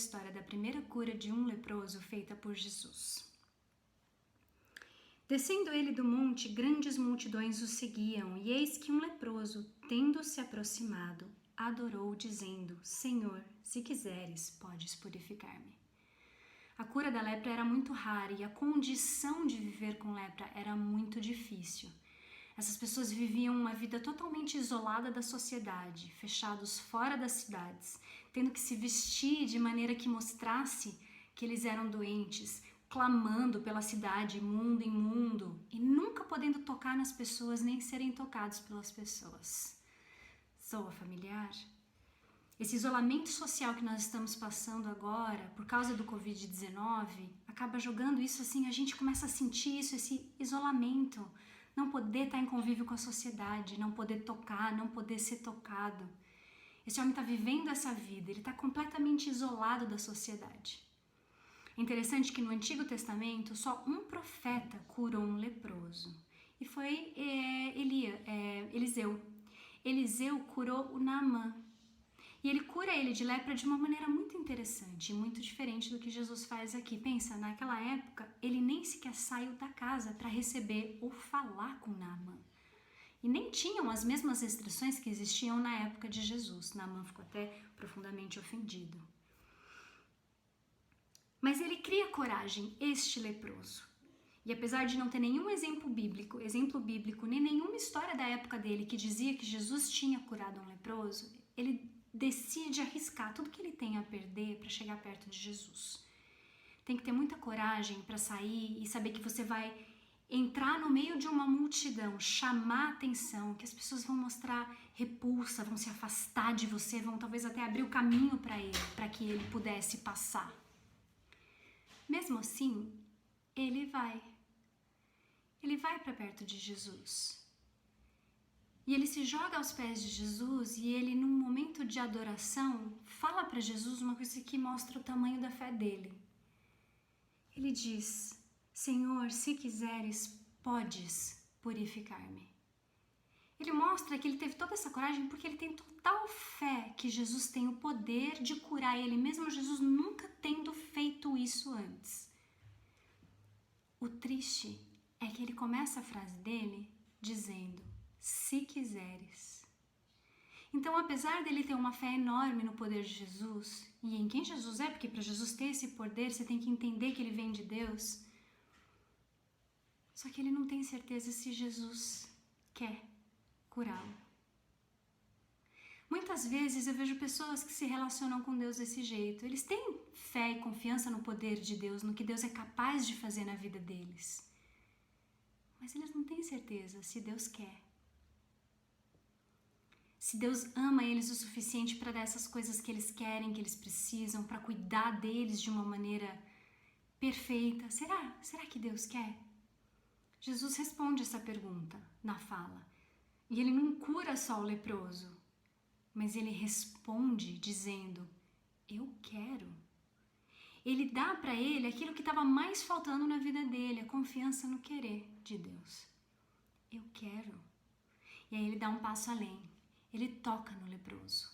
história da primeira cura de um leproso feita por Jesus. Descendo ele do monte, grandes multidões o seguiam, e eis que um leproso, tendo se aproximado, adorou, dizendo: Senhor, se quiseres, podes purificar-me. A cura da lepra era muito rara e a condição de viver com lepra era muito difícil. Essas pessoas viviam uma vida totalmente isolada da sociedade, fechados fora das cidades, tendo que se vestir de maneira que mostrasse que eles eram doentes, clamando pela cidade, mundo em mundo, e nunca podendo tocar nas pessoas nem serem tocados pelas pessoas. Soa familiar? Esse isolamento social que nós estamos passando agora, por causa do Covid-19, acaba jogando isso assim, a gente começa a sentir isso, esse isolamento, não poder estar em convívio com a sociedade, não poder tocar, não poder ser tocado. Esse homem está vivendo essa vida, ele está completamente isolado da sociedade. É interessante que no Antigo Testamento só um profeta curou um leproso, e foi Eliseu. Eliseu curou o Naamã. E ele cura ele de lepra de uma maneira muito interessante, muito diferente do que Jesus faz aqui. Pensa, naquela época, ele nem sequer saiu da casa para receber ou falar com Naamã. E nem tinham as mesmas restrições que existiam na época de Jesus. Naamã ficou até profundamente ofendido. Mas ele cria coragem, este leproso. E apesar de não ter nenhum exemplo bíblico, nem nenhuma história da época dele que dizia que Jesus tinha curado um leproso, ele decide arriscar tudo que ele tem a perder para chegar perto de Jesus. Tem que ter muita coragem para sair e saber que você vai entrar no meio de uma multidão, chamar atenção, que as pessoas vão mostrar repulsa, vão se afastar de você, vão talvez até abrir o caminho para ele, para que ele pudesse passar. Mesmo assim, ele vai para perto de Jesus. E ele se joga aos pés de Jesus e ele, num momento de adoração, fala para Jesus uma coisa que mostra o tamanho da fé dele. Ele diz: Senhor, se quiseres, podes purificar-me. Ele mostra que ele teve toda essa coragem porque ele tem total fé que Jesus tem o poder de curar ele, mesmo Jesus nunca tendo feito isso antes. O triste é que ele começa a frase dele dizendo: se quiseres. Então, apesar dele ter uma fé enorme no poder de Jesus, e em quem Jesus é, porque para Jesus ter esse poder, você tem que entender que ele vem de Deus, só que ele não tem certeza se Jesus quer curá-lo. Muitas vezes eu vejo pessoas que se relacionam com Deus desse jeito. Eles têm fé e confiança no poder de Deus, no que Deus é capaz de fazer na vida deles. Mas eles não têm certeza se Deus quer. Se Deus ama eles o suficiente para dar essas coisas que eles querem, que eles precisam, para cuidar deles de uma maneira perfeita. Será que Deus quer? Jesus responde essa pergunta na fala. E ele não cura só o leproso, mas ele responde dizendo: eu quero. Ele dá para ele aquilo que estava mais faltando na vida dele, a confiança no querer de Deus. Eu quero. E aí ele dá um passo além. Ele toca no leproso.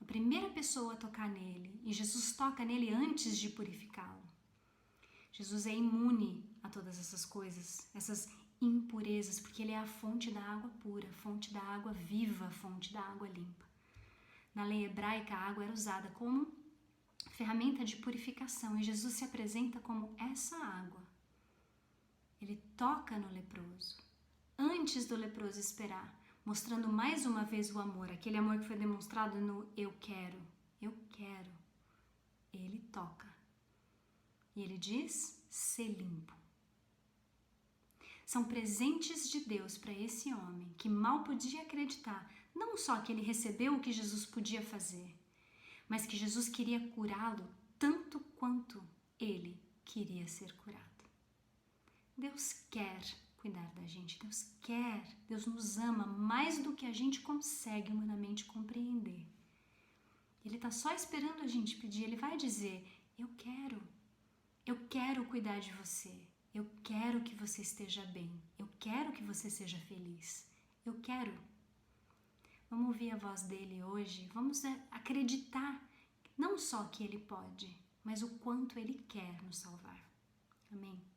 A primeira pessoa a tocar nele, e Jesus toca nele antes de purificá-lo. Jesus é imune a todas essas coisas, essas impurezas, porque ele é a fonte da água pura, a fonte da água viva, a fonte da água limpa. Na lei hebraica, a água era usada como ferramenta de purificação, e Jesus se apresenta como essa água. Ele toca no leproso, antes do leproso esperar, mostrando mais uma vez o amor, aquele amor que foi demonstrado no eu quero. Ele toca. E ele diz: ser limpo. São presentes de Deus para esse homem que mal podia acreditar, não só que ele recebeu o que Jesus podia fazer, mas que Jesus queria curá-lo tanto quanto ele queria ser curado. Deus quer cuidar da gente, Deus nos ama mais do que a gente consegue humanamente compreender. Ele está só esperando a gente pedir, ele vai dizer: eu quero cuidar de você, eu quero que você esteja bem, eu quero que você seja feliz, eu quero. Vamos ouvir a voz dele hoje, vamos acreditar não só que ele pode, mas o quanto Ele quer nos salvar. Amém?